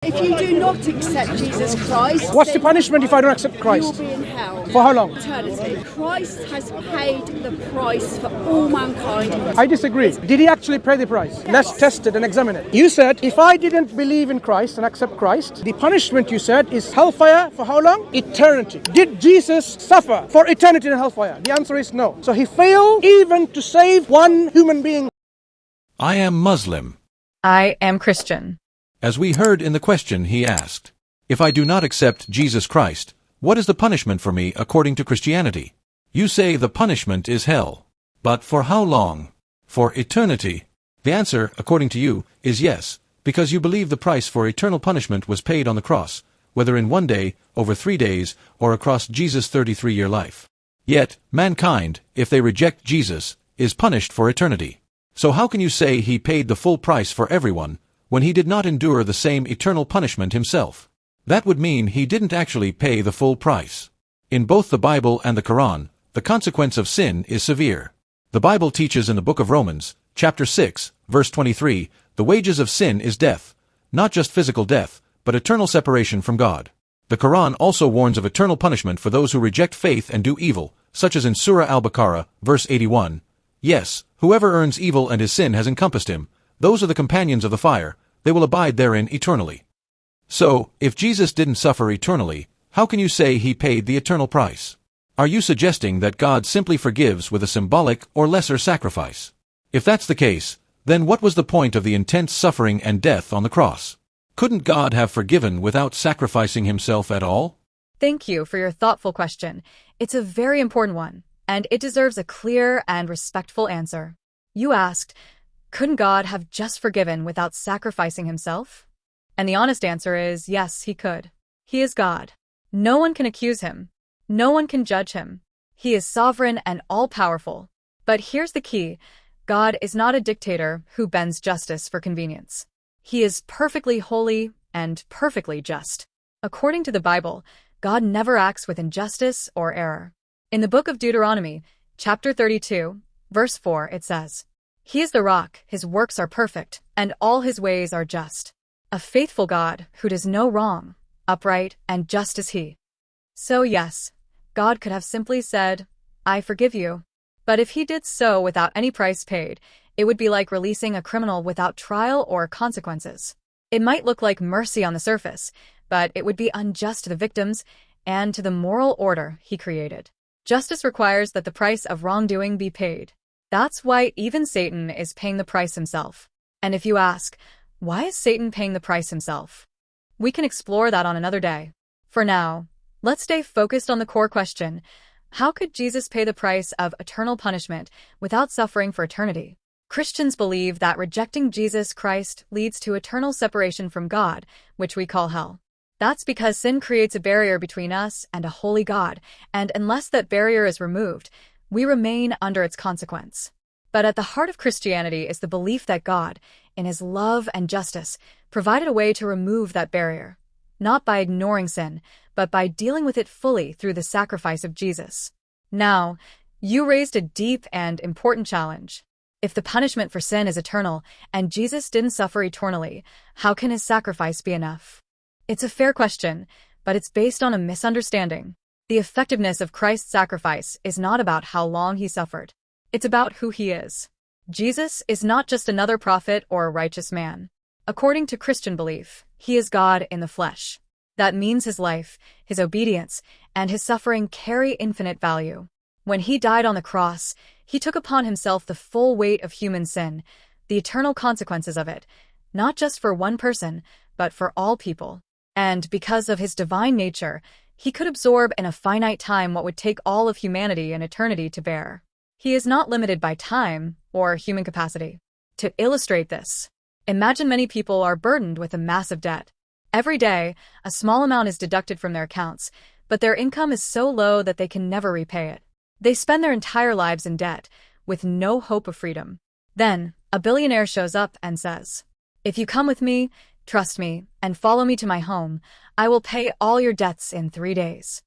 If you do not accept Jesus Christ, What's the punishment if I don't accept you will Christ? be in hell. For how long? Eternity. Christ has paid the price for all mankind. I disagree. Did he actually pay the price? Let's test it and examine it. You said, if I didn't believe in Christ and accept Christ, the punishment, you said, is hellfire for how long? Eternity. Did Jesus suffer for eternity in hellfire? The answer is no. So he failed even to save one human being. I am Muslim. I am Christian. As we heard in the question he asked, if I do not accept Jesus Christ, what is the punishment for me according to Christianity? You say the punishment is hell. But for how long? For eternity. The answer, according to you, is yes, because you believe the price for eternal punishment was paid on the cross, whether in 1 day, over 3 days, or across Jesus' 33-year life. Yet, mankind, if they reject Jesus, is punished for eternity. So how can you say he paid the full price for everyone, when he did not endure the same eternal punishment himself? That would mean he didn't actually pay the full price. In both the Bible and the Quran, the consequence of sin is severe. The Bible teaches in the book of Romans, chapter 6, verse 23, the wages of sin is death, not just physical death, but eternal separation from God. The Quran also warns of eternal punishment for those who reject faith and do evil, such as in Surah Al-Baqarah, verse 81. Yes, whoever earns evil and his sin has encompassed him. Those are the companions of the fire, they will abide therein eternally. So, if Jesus didn't suffer eternally, how can you say he paid the eternal price? Are you suggesting that God simply forgives with a symbolic or lesser sacrifice? If that's the case, then what was the point of the intense suffering and death on the cross? Couldn't God have forgiven without sacrificing himself at all? Thank you for your thoughtful question. It's a very important one, and it deserves a clear and respectful answer. You asked, couldn't God have just forgiven without sacrificing himself? And the honest answer is yes, he could. He is God. No one can accuse him. No one can judge him. He is sovereign and all-powerful. But here's the key. God is not a dictator who bends justice for convenience. He is perfectly holy and perfectly just. According to the Bible, God never acts with injustice or error. In the book of Deuteronomy, chapter 32, verse 4, it says, "He is the rock, his works are perfect, and all his ways are just. A faithful God who does no wrong, upright and just is he." So yes, God could have simply said, "I forgive you." But if he did so without any price paid, it would be like releasing a criminal without trial or consequences. It might look like mercy on the surface, but it would be unjust to the victims and to the moral order he created. Justice requires that the price of wrongdoing be paid. That's why even Satan is paying the price himself. And if you ask, why is Satan paying the price himself? We can explore that on another day. For now, let's stay focused on the core question. How could Jesus pay the price of eternal punishment without suffering for eternity? Christians believe that rejecting Jesus Christ leads to eternal separation from God, which we call hell. That's because sin creates a barrier between us and a holy God, and unless that barrier is removed, we remain under its consequence. But at the heart of Christianity is the belief that God, in his love and justice, provided a way to remove that barrier, not by ignoring sin, but by dealing with it fully through the sacrifice of Jesus. Now, you raised a deep and important challenge. If the punishment for sin is eternal, and Jesus didn't suffer eternally, how can his sacrifice be enough? It's a fair question, but it's based on a misunderstanding. The effectiveness of Christ's sacrifice is not about how long he suffered. It's about who he is. Jesus is not just another prophet or a righteous man. According to Christian belief, he is God in the flesh. That means his life, his obedience, and his suffering carry infinite value. When he died on the cross, he took upon himself the full weight of human sin, the eternal consequences of it, not just for one person, but for all people. And because of his divine nature, he could absorb in a finite time what would take all of humanity and eternity to bear. He is not limited by time or human capacity. To illustrate this, imagine many people are burdened with a massive debt. Every day, a small amount is deducted from their accounts, but their income is so low that they can never repay it. They spend their entire lives in debt, with no hope of freedom. Then, a billionaire shows up and says, "If you come with me, trust me, and follow me to my home, I will pay all your debts in 3 days."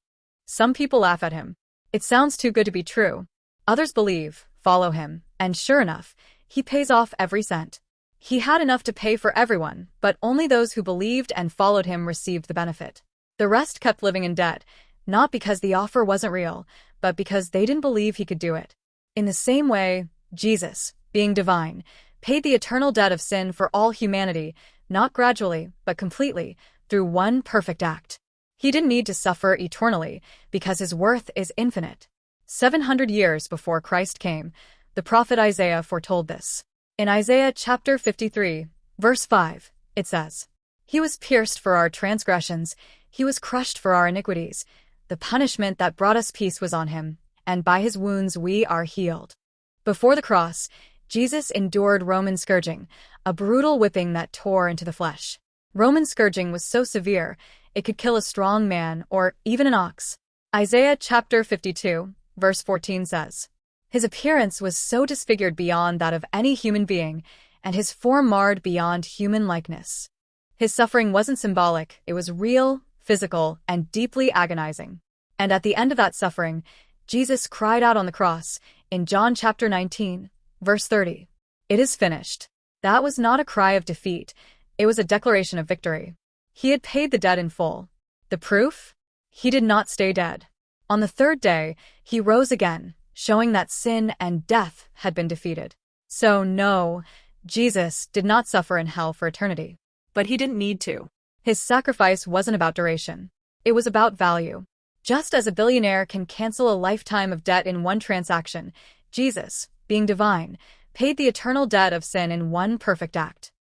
Some people laugh at him. It sounds too good to be true. Others believe, follow him, and sure enough, he pays off every cent. He had enough to pay for everyone, but only those who believed and followed him received the benefit. The rest kept living in debt, not because the offer wasn't real, but because they didn't believe he could do it. In the same way, Jesus, being divine, paid the eternal debt of sin for all humanity, not gradually, but completely, through one perfect act. He didn't need to suffer eternally, because his worth is infinite. 700 years before Christ came, the prophet Isaiah foretold this. In Isaiah chapter 53, verse 5, it says, "He was pierced for our transgressions, he was crushed for our iniquities. The punishment that brought us peace was on him, and by his wounds we are healed." Before the cross, Jesus endured Roman scourging, a brutal whipping that tore into the flesh. Roman scourging was so severe, it could kill a strong man or even an ox. Isaiah chapter 52, verse 14 says, "His appearance was so disfigured beyond that of any human being, and his form marred beyond human likeness." His suffering wasn't symbolic, it was real, physical, and deeply agonizing. And at the end of that suffering, Jesus cried out on the cross, in John chapter 19, verse 30, "It is finished." That was not a cry of defeat, it was a declaration of victory. He had paid the debt in full. The proof? He did not stay dead. On the third day, he rose again, showing that sin and death had been defeated. So no, Jesus did not suffer in hell for eternity. But he didn't need to. His sacrifice wasn't about duration. It was about value. Just as a billionaire can cancel a lifetime of debt in one transaction, Jesus, being divine, paid the eternal debt of sin in one perfect act.